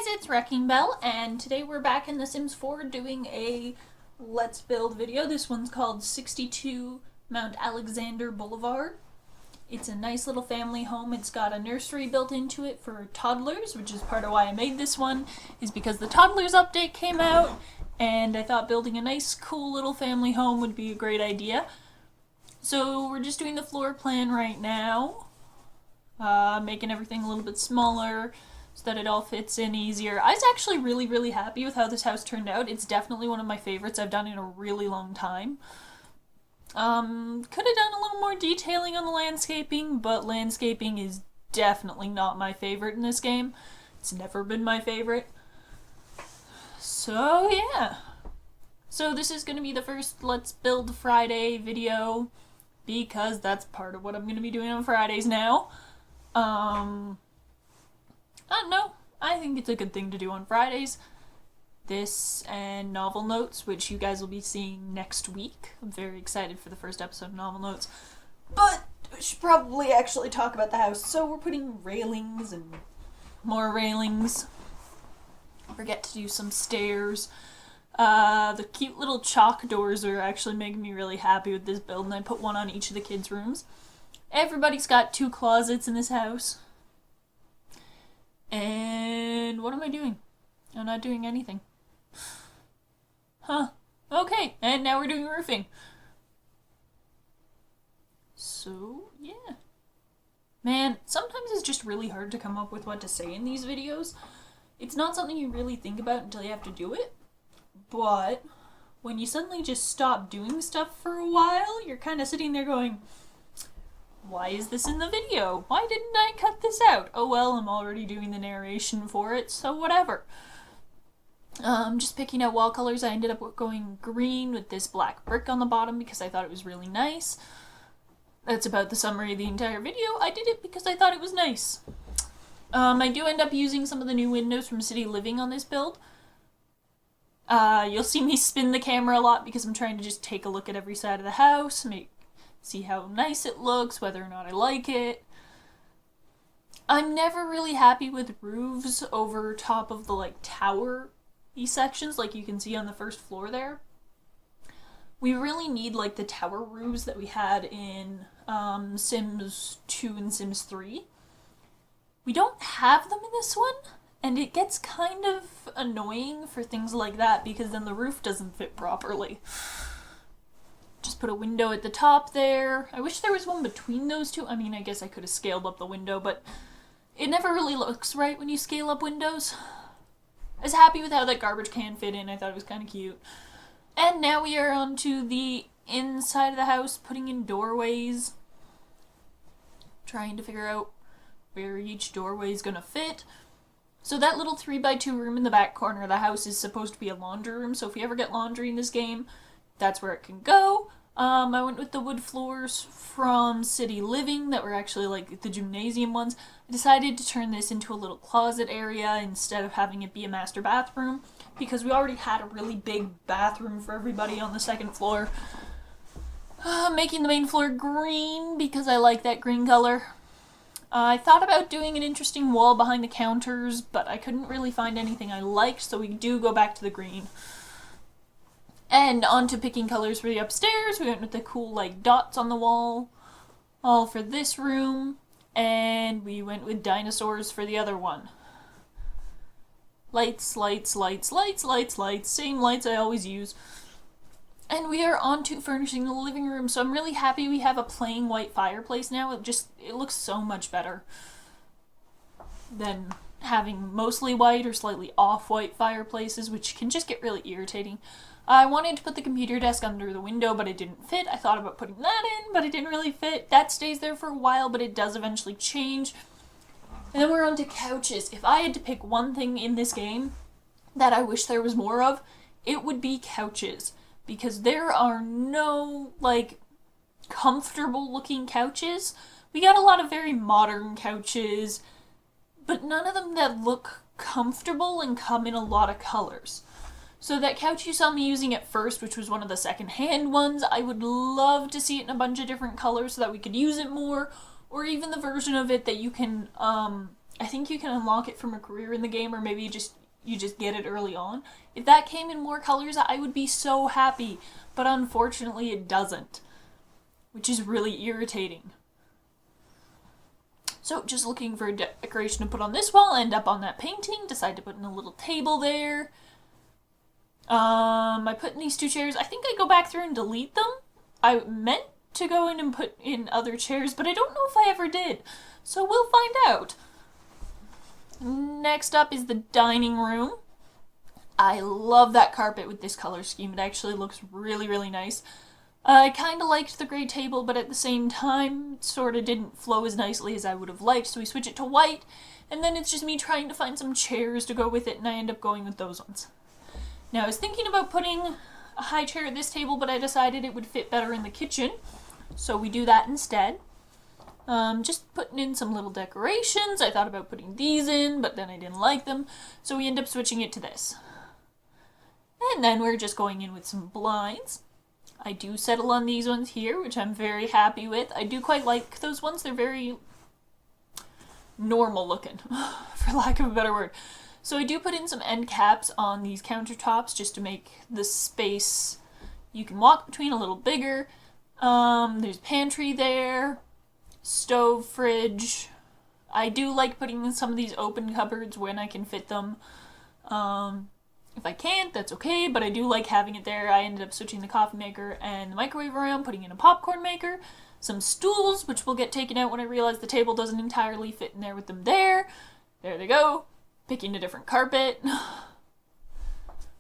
guys, it's WreckingBelle, and today we're back in The Sims 4 doing a Let's Build video. This one's called 62 Mount Alexander Boulevard. It's a nice little family home. It's got a nursery built into it for toddlers, which is part of why I made this one, is because the toddlers update came out, and I thought building a nice, cool little family home would be a great idea. So we're just doing the floor plan right now, making everything a little bit smaller, so that it all fits in easier. I was actually really happy with how this house turned out. It's definitely one of my favorites I've done in a really long time. Could have done a little more detailing on the landscaping, but landscaping is definitely not my favorite in this game. It's never been my favorite. So yeah. So this is going to be the first Let's Build Friday video, because that's part of what I'm going to be doing on Fridays now. I don't know. I think it's a good thing to do on Fridays. This and novel notes, which you guys will be seeing next week. I'm very excited for the first episode of novel notes. But we should probably actually talk about the house. So we're putting railings and more railings. Forget to do some stairs. The cute little chalk doors are actually making me really happy with this build, and I put one on each of the kids' rooms. Everybody's got 2 closets in this house. And what am I doing? I'm not doing anything. Huh. Okay, and now we're doing roofing. So, yeah. Man, sometimes it's just really hard to come up with what to say in these videos. It's not something you really think about until you have to do it. But when you suddenly just stop doing stuff for a while, you're kind of sitting there going, why is this in the video? Why didn't I cut this out? Oh well, I'm already doing the narration for it, so whatever. Just picking out wall colors. I ended up going green with this black brick on the bottom because I thought it was really nice. That's about the summary of the entire video. I did it because I thought it was nice. I do end up using some of the new windows from City Living on this build. You'll see me spin the camera a lot because I'm trying to just take a look at every side of the house, see how nice it looks, whether or not I like it. I'm never really happy with roofs over top of the tower-y sections like you can see on the first floor there. We really need the tower roofs that we had in Sims 2 and Sims 3. We don't have them in this one, and it gets kind of annoying for things like that because then the roof doesn't fit properly. Just put a window at the top there. I wish there was one between those two. I mean, I guess I could have scaled up the window, but it never really looks right when you scale up windows. I was happy with how that garbage can fit in. I thought it was kind of cute. And now we are on to the inside of the house, putting in doorways. Trying to figure out where each doorway is going to fit. So that little 3x2 room in the back corner of the house is supposed to be a laundry room, so if we ever get laundry in this game, that's where it can go. I went with the wood floors from City Living that were actually the gymnasium ones. I decided to turn this into a little closet area instead of having it be a master bathroom because we already had a really big bathroom for everybody on the second floor. Making the main floor green because I like that green color. I thought about doing an interesting wall behind the counters, but I couldn't really find anything I liked, so we do go back to the green. And on to picking colors for the upstairs. We went with the cool dots on the wall, all for this room, and we went with dinosaurs for the other one. Lights, same lights I always use. And we are on to furnishing the living room, so I'm really happy we have a plain white fireplace now. It looks so much better than having mostly white or slightly off-white fireplaces, which can just get really irritating. I wanted to put the computer desk under the window, but it didn't fit. I thought about putting that in, but it didn't really fit. That stays there for a while, but it does eventually change. And then we're on to couches. If I had to pick one thing in this game that I wish there was more of, it would be couches. Because there are no, comfortable-looking couches. We got a lot of very modern couches, but none of them that look comfortable and come in a lot of colors. So that couch you saw me using at first, which was one of the second-hand ones, I would love to see it in a bunch of different colors so that we could use it more, or even the version of it that you can I think you can unlock it from a career in the game, or maybe you just get it early on. If that came in more colors, I would be so happy, but unfortunately it doesn't, which is really irritating. So just looking for a decoration to put on this wall, end up on that painting, decide to put in a little table there. I put in these 2 chairs. I think I go back through and delete them. I meant to go in and put in other chairs, but I don't know if I ever did. So we'll find out. Next up is the dining room. I love that carpet with this color scheme. It actually looks really, really nice. I kind of liked the gray table, but at the same time, sort of didn't flow as nicely as I would have liked, so we switch it to white, and then it's just me trying to find some chairs to go with it, and I end up going with those ones. Now, I was thinking about putting a high chair at this table, but I decided it would fit better in the kitchen, so we do that instead. Just putting in some little decorations. I thought about putting these in, but then I didn't like them, so we end up switching it to this. And then we're just going in with some blinds. I do settle on these ones here, which I'm very happy with. I do quite like those ones. They're very normal looking, for lack of a better word. So I do put in some end caps on these countertops just to make the space you can walk between a little bigger. There's pantry there, stove, fridge. I do like putting in some of these open cupboards when I can fit them. If I can't, that's okay, but I do like having it there. I ended up switching the coffee maker and the microwave around, putting in a popcorn maker, some stools, which will get taken out when I realize the table doesn't entirely fit in there with them there. There they go. Picking a different carpet.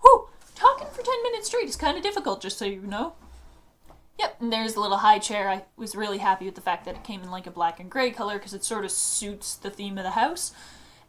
Whew! Talking for 10 minutes straight is kind of difficult, just so you know. Yep, and there's the little high chair. I was really happy with the fact that it came in like a black and gray color because it sort of suits the theme of the house.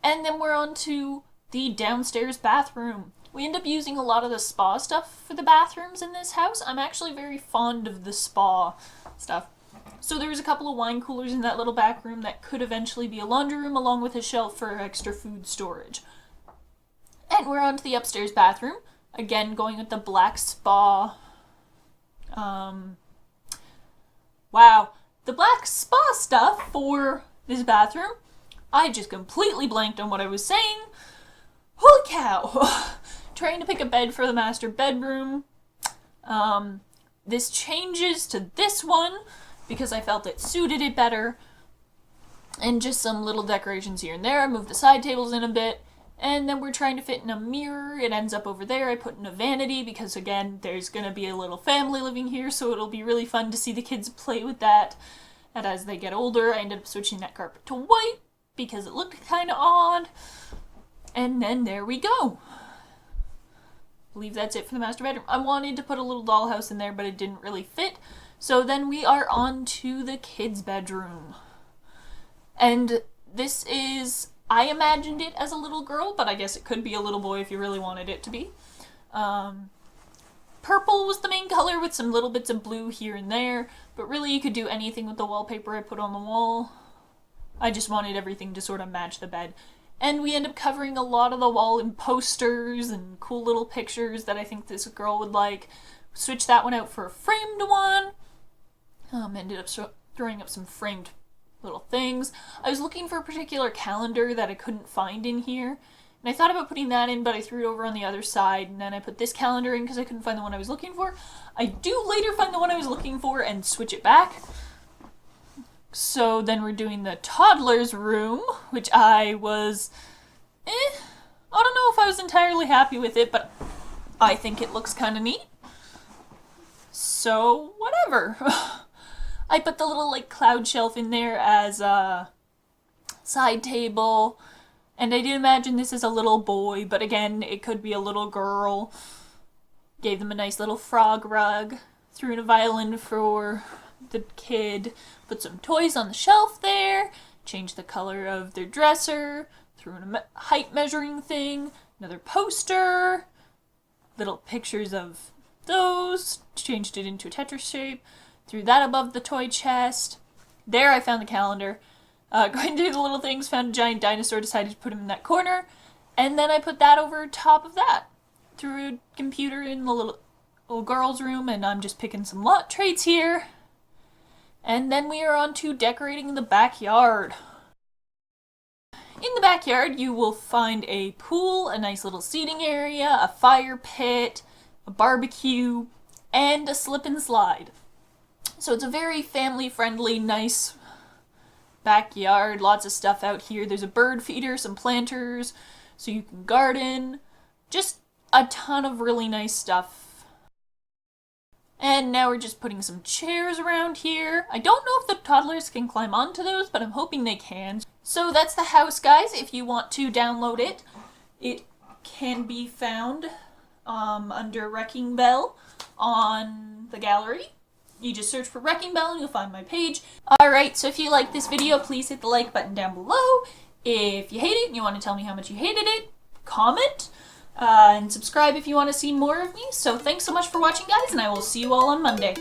And then we're on to the downstairs bathroom. We end up using a lot of the spa stuff for the bathrooms in this house. I'm actually very fond of the spa stuff. So there was a couple of wine coolers in that little back room that could eventually be a laundry room, along with a shelf for extra food storage. And we're on to the upstairs bathroom. Again, going with the black spa. Wow. The black spa stuff for this bathroom. I just completely blanked on what I was saying. Holy cow! Trying to pick a bed for the master bedroom. This changes to this one because I felt it suited it better. And just some little decorations here and there. I moved the side tables in a bit. And then we're trying to fit in a mirror. It ends up over there. I put in a vanity because, again, there's going to be a little family living here, so it'll be really fun to see the kids play with that. And as they get older, I ended up switching that carpet to white because it looked kind of odd. And then there we go. I believe that's it for the master bedroom. I wanted to put a little dollhouse in there, but it didn't really fit. So then we are on to the kids' bedroom. And this is... I imagined it as a little girl, but I guess it could be a little boy if you really wanted it to be. Purple was the main color with some little bits of blue here and there, but really you could do anything with the wallpaper I put on the wall. I just wanted everything to sort of match the bed. And we end up covering a lot of the wall in posters and cool little pictures that I think this girl would like. Switched that one out for a framed one. Ended up throwing up some framed little things. I was looking for a particular calendar that I couldn't find in here, and I thought about putting that in, but I threw it over on the other side, and then I put this calendar in because I couldn't find the one I was looking for. I do later find the one I was looking for and switch it back. So then we're doing the toddler's room, which I was, I don't know if I was entirely happy with it, but I think it looks kind of neat. So, whatever. I put the little, like, cloud shelf in there as a side table, and I did imagine this as a little boy, but again, it could be a little girl. Gave them a nice little frog rug, threw in a violin for the kid, put some toys on the shelf there, changed the color of their dresser, threw in a height measuring thing, another poster, little pictures of those, changed it into a Tetris shape, threw that above the toy chest. There I found the calendar. Going through the little things, found a giant dinosaur, decided to put him in that corner. And then I put that over top of that. Threw a computer in the little girl's room, and I'm just picking some lot traits here. And then we are on to decorating the backyard. In the backyard, you will find a pool, a nice little seating area, a fire pit, a barbecue, and a slip and slide. So it's a very family-friendly, nice backyard. Lots of stuff out here. There's a bird feeder, some planters, so you can garden. Just a ton of really nice stuff. And now we're just putting some chairs around here. I don't know if the toddlers can climb onto those, but I'm hoping they can. So that's the house, guys. If you want to download it, it can be found under WreckingBelle on the gallery. You just search for WreckingBelle and you'll find my page. Alright, so if you like this video, please hit the like button down below. If you hate it and you want to tell me how much you hated it, comment. And subscribe if you want to see more of me. So thanks so much for watching, guys, and I will see you all on Monday.